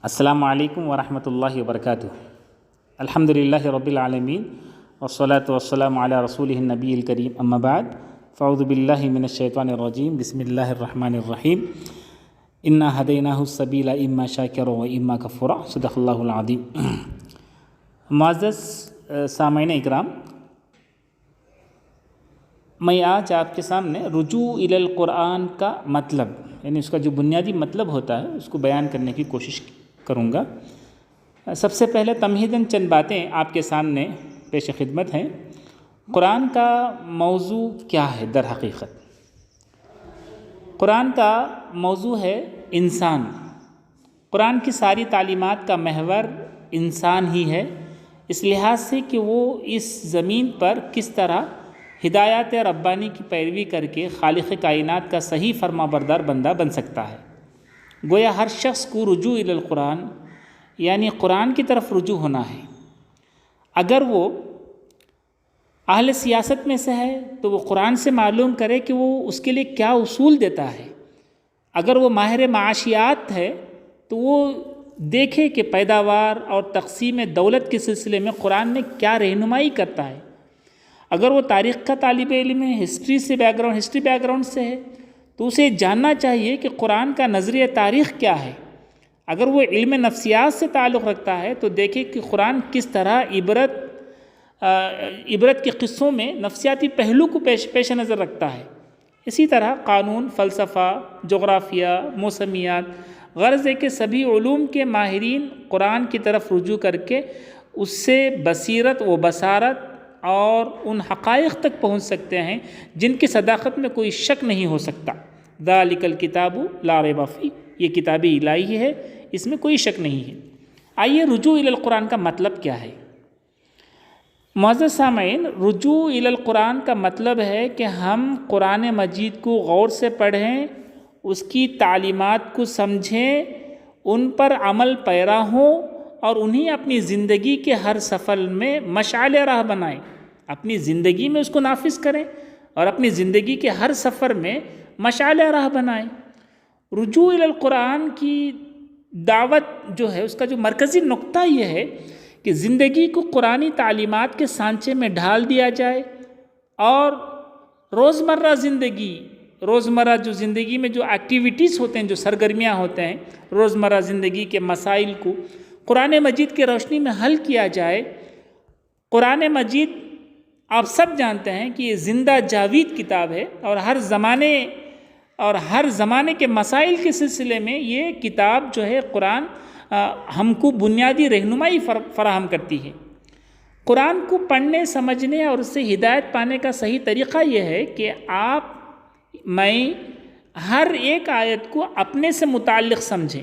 السلام علیکم ورحمۃ اللہ وبرکاتہ۔ الحمدللہ رب العالمین والصلاة والسلام علی رسولہ النبی الکریم، اما بعد فاعوذ باللہ من الشیطان الرجیم، بسم اللہ الرحمن الرحیم۔ انا ہدیناہ السبیل اما شاکرا و اما کفورا، صدق اللہ العظیم۔ معزز سامعین اکرام، میں آج آپ کے سامنے رجوع الی القرآن کا مطلب، یعنی اس کا جو بنیادی مطلب ہوتا ہے اس کو بیان کرنے کی کوشش کروں گا۔ سب سے پہلے تمہیداً چند باتیں آپ کے سامنے پیش خدمت ہیں۔ قرآن کا موضوع کیا ہے؟ در حقیقت قرآن کا موضوع ہے انسان۔ قرآن کی ساری تعلیمات کا محور انسان ہی ہے، اس لحاظ سے کہ وہ اس زمین پر کس طرح ہدایات ربانی کی پیروی کر کے خالق کائنات کا صحیح فرما بردار بندہ بن سکتا ہے۔ گویا ہر شخص کو رجوع الی القرآن یعنی قرآن کی طرف رجوع ہونا ہے۔ اگر وہ اہل سیاست میں سے ہے تو وہ قرآن سے معلوم کرے کہ وہ اس کے لیے کیا اصول دیتا ہے۔ اگر وہ ماہر معاشیات ہے تو وہ دیکھے کہ پیداوار اور تقسیم دولت کے سلسلے میں قرآن میں کیا رہنمائی کرتا ہے۔ اگر وہ تاریخ کا طالب علم ہے، ہسٹری بیک گراؤنڈ سے ہے، تو اسے جاننا چاہیے کہ قرآن کا نظریہ تاریخ کیا ہے۔ اگر وہ علم نفسیات سے تعلق رکھتا ہے تو دیکھے کہ قرآن کس طرح عبرت کے قصوں میں نفسیاتی پہلو کو پیش نظر رکھتا ہے۔ اسی طرح قانون، فلسفہ، جغرافیہ، موسمیات، غرض ہے کہ سبھی علوم کے ماہرین قرآن کی طرف رجوع کر کے اس سے بصیرت و بصارت اور ان حقائق تک پہنچ سکتے ہیں جن کی صداقت میں کوئی شک نہیں ہو سکتا۔ ذالک الکتاب لا ریب فیہ، یہ کتاب الہی ہے، اس میں کوئی شک نہیں ہے۔ آئیے رجوع الی القرآن کا مطلب کیا ہے؟ معزز سامعین، رجوع الی القرآن کا مطلب ہے کہ ہم قرآن مجید کو غور سے پڑھیں، اس کی تعلیمات کو سمجھیں، ان پر عمل پیرا ہوں اور انہیں اپنی زندگی کے ہر سفر میں مشعل راہ بنائیں، اپنی زندگی میں اس کو نافذ کریں اور اپنی زندگی کے ہر سفر میں مشعل راہ بنائیں۔ رجوع الی القرآن کی دعوت جو ہے، اس کا جو مرکزی نقطہ یہ ہے کہ زندگی کو قرآنی تعلیمات کے سانچے میں ڈھال دیا جائے اور روزمرہ جو زندگی میں جو ایکٹیویٹیز ہوتے ہیں، جو سرگرمیاں ہوتے ہیں، روزمرہ زندگی کے مسائل کو قرآن مجید کی روشنی میں حل کیا جائے۔ قرآن مجید آپ سب جانتے ہیں کہ یہ زندہ جاوید کتاب ہے اور ہر زمانے کے مسائل کے سلسلے میں یہ کتاب جو ہے قرآن ہم کو بنیادی رہنمائی فراہم کرتی ہے۔ قرآن کو پڑھنے، سمجھنے اور اس سے ہدایت پانے کا صحیح طریقہ یہ ہے کہ میں ہر ایک آیت کو اپنے سے متعلق سمجھیں،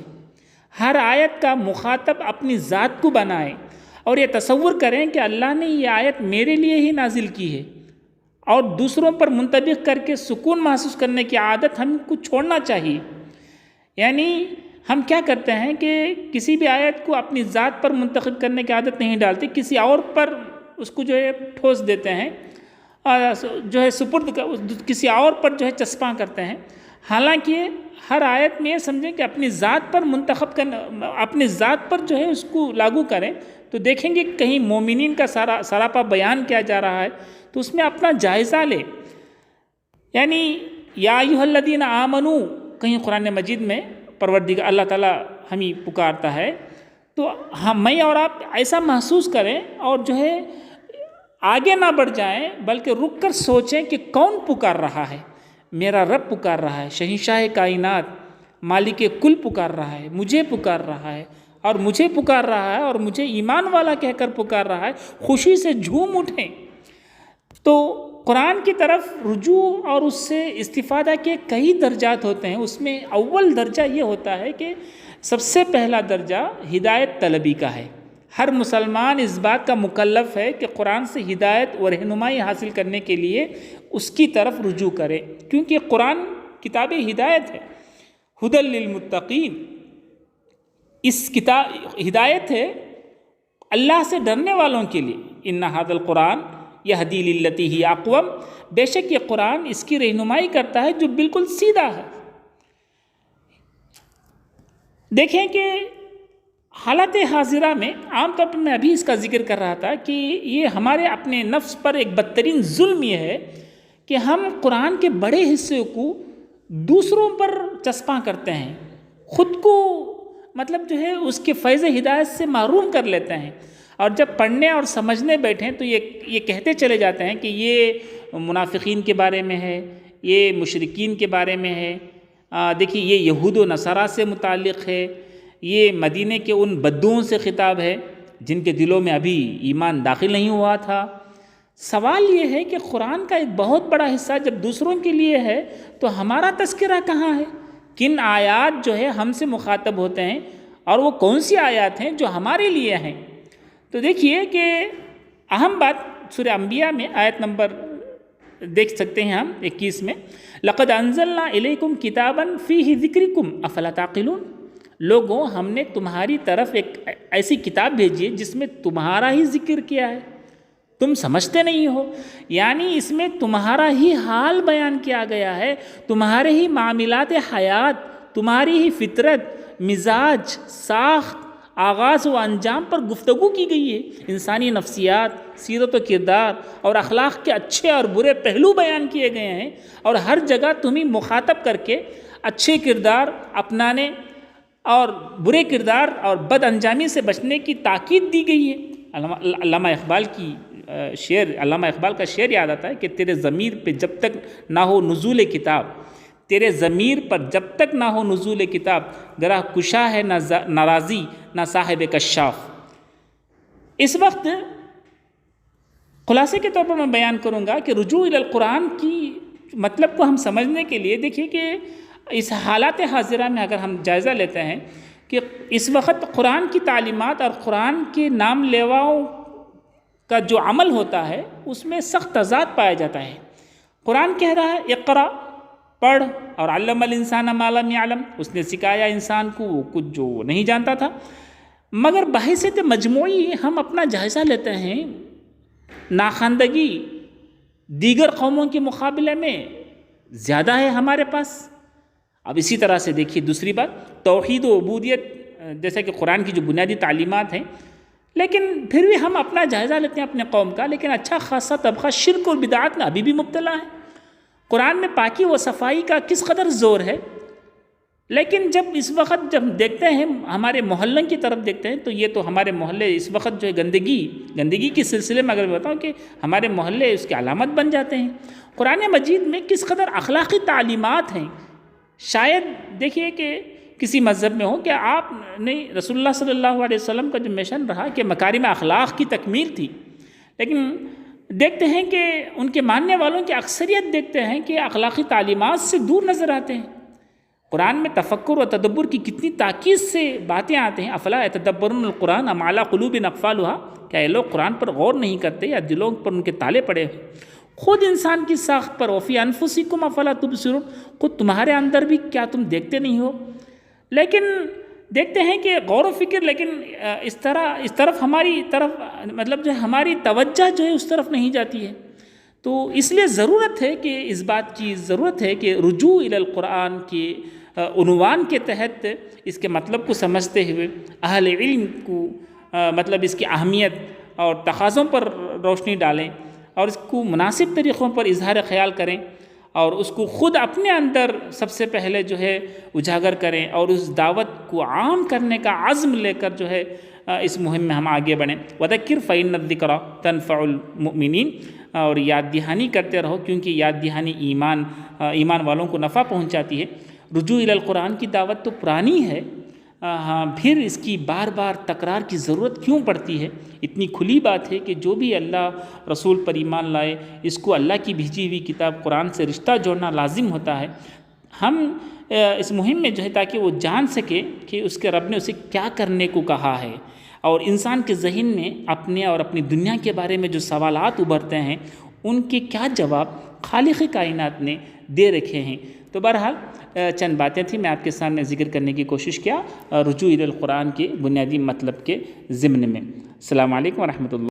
ہر آیت کا مخاطب اپنی ذات کو بنائیں اور یہ تصور کریں کہ اللہ نے یہ آیت میرے لیے ہی نازل کی ہے، اور دوسروں پر منطبق کر کے سکون محسوس کرنے کی عادت ہم کو چھوڑنا چاہیے۔ یعنی ہم کیا کرتے ہیں کہ کسی بھی آیت کو اپنی ذات پر منتخب کرنے کی عادت نہیں ڈالتے، کسی اور پر اس کو جو ہے ٹھوس دیتے ہیں، جو ہے کسی اور پر جو ہے چسپاں کرتے ہیں۔ حالانکہ ہر آیت میں یہ سمجھیں کہ اپنی ذات پر منتخب کرنا، اپنی ذات پر جو ہے اس کو لاگو کریں تو دیکھیں گے کہیں مومنین کا سراپا بیان کیا جا رہا ہے تو اس میں اپنا جائزہ لے۔ یعنی یا ایھا الذین آمنوا، کہیں قرآن مجید میں پروردگار اللہ تعالیٰ ہمیں پکارتا ہے تو میں اور آپ ایسا محسوس کریں اور جو ہے آگے نہ بڑھ جائیں بلکہ رک کر سوچیں کہ کون پکار رہا ہے۔ میرا رب پکار رہا ہے، شہنشاہ کائنات، مالک کل پکار رہا ہے، مجھے پکار رہا ہے اور مجھے پکار رہا ہے اور مجھے ایمان والا کہہ کر پکار رہا ہے۔ خوشی سے جھوم اٹھیں۔ تو قرآن کی طرف رجوع اور اس سے استفادہ کے کئی درجات ہوتے ہیں۔ اس میں اول درجہ یہ ہوتا ہے کہ سب سے پہلا درجہ ہدایت طلبی کا ہے۔ ہر مسلمان اس بات کا مکلف ہے کہ قرآن سے ہدایت و رہنمائی حاصل کرنے کے لیے اس کی طرف رجوع کرے، کیونکہ قرآن کتاب ہدایت ہے، ھدی للمتقین۔ اس کتاب ہدایت ہے اللہ سے ڈرنے والوں کے لیے۔ ان ھذا القرآن یہدی للتی ہی اقوم، بے شک یہ قرآن اس کی رہنمائی کرتا ہے جو بالکل سیدھا ہے۔ دیکھیں کہ حالت حاضرہ میں عام طور پر میں ابھی اس کا ذکر کر رہا تھا کہ یہ ہمارے اپنے نفس پر ایک بدترین ظلم یہ ہے کہ ہم قرآن کے بڑے حصے کو دوسروں پر چسپاں کرتے ہیں، خود کو مطلب جو ہے اس کے فیض ہدایت سے محروم کر لیتے ہیں، اور جب پڑھنے اور سمجھنے بیٹھیں تو یہ کہتے چلے جاتے ہیں کہ یہ منافقین کے بارے میں ہے، یہ مشرکین کے بارے میں ہے، دیکھیے یہ یہود و نصارہ سے متعلق ہے، یہ مدینے کے ان بدوؤں سے خطاب ہے جن کے دلوں میں ابھی ایمان داخل نہیں ہوا تھا۔ سوال یہ ہے کہ قرآن کا ایک بہت بڑا حصہ جب دوسروں کے لیے ہے تو ہمارا تذکرہ کہاں ہے؟ کن آیات جو ہے ہم سے مخاطب ہوتے ہیں، اور وہ کون سی آیات ہیں جو ہمارے لیے ہیں؟ تو دیکھیے کہ اہم بات سورہ انبیاء میں آیت نمبر دیکھ سکتے ہیں ہم 21 میں، لَقَدْ أَنزَلْنَا إِلَيْكُمْ كِتَابًا فِيهِ ذِكْرِكُمْ أَفَلَا تَعْقِلُونَ۔ لوگوں، ہم نے تمہاری طرف ایک ایسی کتاب بھیجی ہے جس میں تمہارا ہی ذکر کیا ہے، تم سمجھتے نہیں ہو، یعنی اس میں تمہارا ہی حال بیان کیا گیا ہے، تمہارے ہی معاملات حیات، تمہاری ہی فطرت، مزاج، ساخت، آغاز و انجام پر گفتگو کی گئی ہے، انسانی نفسیات، سیرت و کردار اور اخلاق کے اچھے اور برے پہلو بیان کیے گئے ہیں، اور ہر جگہ تمہیں مخاطب کر کے اچھے کردار اپنانے اور برے کردار اور بد انجامی سے بچنے کی تاکید دی گئی ہے۔ علامہ اقبال کا شعر یاد آتا ہے کہ تیرے ضمیر پہ جب تک نہ ہو نزول کتاب، تیرے ضمیر پر جب تک نہ ہو نزول کتاب، گرہ کشا ہے نہ راضی نہ صاحب کشاف۔ اس وقت خلاصے کے طور پر میں بیان کروں گا کہ رجوع الی القرآن کی مطلب کو ہم سمجھنے کے لیے دیکھیے کہ اس حالات حاضرہ میں اگر ہم جائزہ لیتے ہیں کہ اس وقت قرآن کی تعلیمات اور قرآن کے نام لیواؤں کا جو عمل ہوتا ہے اس میں سخت تضاد پایا جاتا ہے۔ قرآن کہہ رہا ہے اقرا، پڑھ، اور علم الانسان ما لم یعلم، اس نے سکھایا انسان کو وہ کچھ جو وہ نہیں جانتا تھا، مگر بحیثیت مجموعی ہم اپنا جائزہ لیتے ہیں، ناخواندگی دیگر قوموں کے مقابلے میں زیادہ ہے ہمارے پاس۔ اب اسی طرح سے دیکھیے دوسری بات، توحید و عبودیت جیسا کہ قرآن کی جو بنیادی تعلیمات ہیں، لیکن پھر بھی ہم اپنا جائزہ لیتے ہیں اپنے قوم کا، لیکن اچھا خاصا طبقہ شرک اور بدعات میں ابھی بھی مبتلا ہے۔ قرآن میں پاکی و صفائی کا کس قدر زور ہے، لیکن جب اس وقت جب دیکھتے ہیں ہمارے محلے کی طرف دیکھتے ہیں تو یہ تو ہمارے محلے اس وقت جو ہے گندگی کے سلسلے میں اگر میں بتاؤں کہ ہمارے محلے اس کی علامت بن جاتے ہیں۔ قرآن مجید میں کس قدر اخلاقی تعلیمات ہیں، شاید دیکھیے کہ کسی مذہب میں ہو کہ آپ نے رسول اللہ صلی اللہ علیہ وسلم کا جو مشن رہا کہ مکارم اخلاق کی تکمیل تھی، لیکن دیکھتے ہیں کہ ان کے ماننے والوں کی اکثریت دیکھتے ہیں کہ اخلاقی تعلیمات سے دور نظر آتے ہیں۔ قرآن میں تفکر و تدبر کی کتنی تاکید سے باتیں آتے ہیں، افلا یتدبرون القرآن ام علی قلوب اقفالها، کیا یہ لوگ قرآن پر غور نہیں کرتے یا دلوں پر ان کے تالے پڑے ہیں؟ خود انسان کی ساخت پر وفی انفسکم افلا تبصرون، خود تمہارے اندر بھی کیا تم دیکھتے نہیں ہو؟ لیکن دیکھتے ہیں کہ غور و فکر، لیکن اس طرف ہماری طرف مطلب جو ہے ہماری توجہ جو ہے اس طرف نہیں جاتی ہے۔ تو اس لیے ضرورت ہے کہ اس بات کی ضرورت ہے کہ رجوع الی القرآن کے عنوان کے تحت اس کے مطلب کو سمجھتے ہوئے اہل علم کو مطلب اس کی اہمیت اور تقاضوں پر روشنی ڈالیں اور اس کو مناسب طریقوں پر اظہار خیال کریں اور اس کو خود اپنے اندر سب سے پہلے جو ہے اجاگر کریں اور اس دعوت کو عام کرنے کا عزم لے کر جو ہے اس مہم میں ہم آگے بڑھیں۔ وَذَكِّرْ فَإِنَّ الذِّكْرَىٰ تَنفَعُ الْمُؤْمِنِينَ، اور یاد دہانی کرتے رہو کیونکہ یاد دہانی ایمان والوں کو نفع پہنچاتی ہے۔ رجوع الی القرآن کی دعوت تو پرانی ہے، پھر اس کی بار بار تکرار کی ضرورت کیوں پڑتی ہے؟ اتنی کھلی بات ہے کہ جو بھی اللہ رسول پر ایمان لائے اس کو اللہ کی بھیجی ہوئی کتاب قرآن سے رشتہ جوڑنا لازم ہوتا ہے۔ ہم اس مہم میں جو ہے تاکہ وہ جان سکے کہ اس کے رب نے اسے کیا کرنے کو کہا ہے، اور انسان کے ذہن میں اپنے اور اپنی دنیا کے بارے میں جو سوالات ابھرتے ہیں ان کے کیا جواب خالق کائنات نے دے رکھے ہیں۔ تو بہرحال چند باتیں تھیں میں آپ کے سامنے ذکر کرنے کی کوشش کیا رجوع الی القرآن کے بنیادی مطلب کے ضمن میں۔ السلام علیکم ورحمۃ اللہ۔